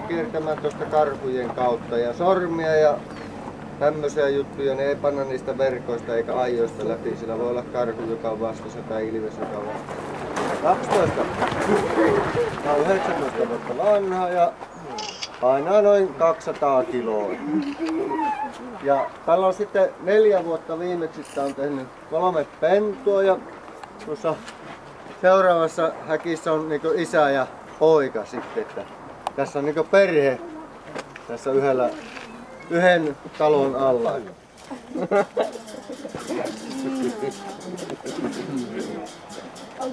kiertämään tuosta karhujen kautta ja sormia ja tämmöisiä juttuja, ne ei panna niistä verkoista eikä aijoista läpi. Sillä voi olla karhu, joka on vastassa tai ilves, joka on vastassa. 12. Tämä on 19 vuotta vanha ja painaa noin 200 kiloa. Ja tällä on sitten 4 vuotta viimeksi, että on tehnyt 3 pentua ja tuossa seuraavassa häkissä on niinku isä ja poika sitten. Että tässä on niinku perhe tässä yhden talon alla.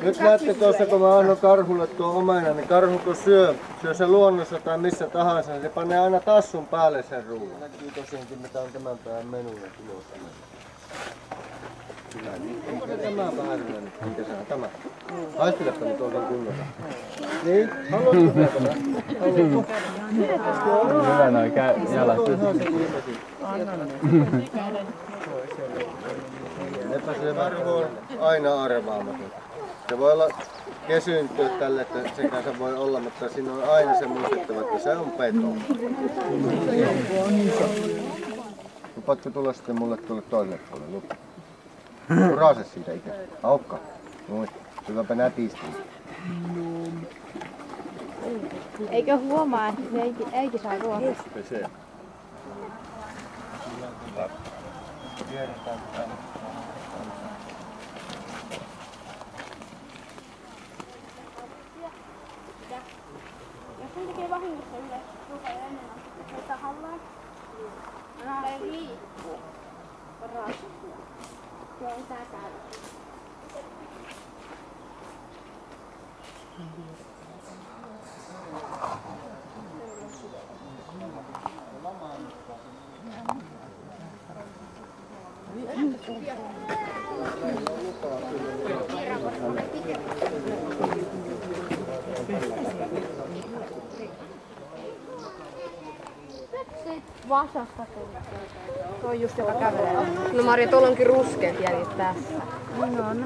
Nyt näette tuossa, kun mä annan karhulle tuo omena, niin karhu kun syö se luonnossa tai missä tahansa, niin se panee aina tassun päälle sen ruuan. Näkyy tosiaankin, mitä on tämän päivän menuja tulossa. Onko se tämä väärillä nyt? Minkä se on tämä? Haistelepä nyt oikein kunnolla. Niin? Haluatko tätä? Haluatko? Hyvä noin jalat. Epäselvä karhu on aina arvaamaton. Se voi olla kesyntyä tälle, että sen kanssa voi olla, mutta siinä on aina se muistettava, että se on peto. Lupaatko tulla sitten mulle tuolle toiselle puolelle? Urase siitä itse. Aukka. Noin. Hyväpä nätisti. Eikö huomaa, että äiti saa ruokaa? Se. Kierretään tänne. Jos sen tekee vahingossa yleensä ruokaa ennen on tahallaan, se riippuu rasista. Se on tää täällä. Vasasta tuo on just joka kävelee. No Marja, tuolla onkin ruskeat jäljet tässä. No on.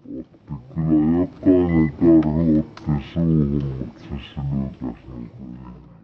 Kyllä jokainen karhu otti suuhun, mutta se lykäsi niinku ihminen.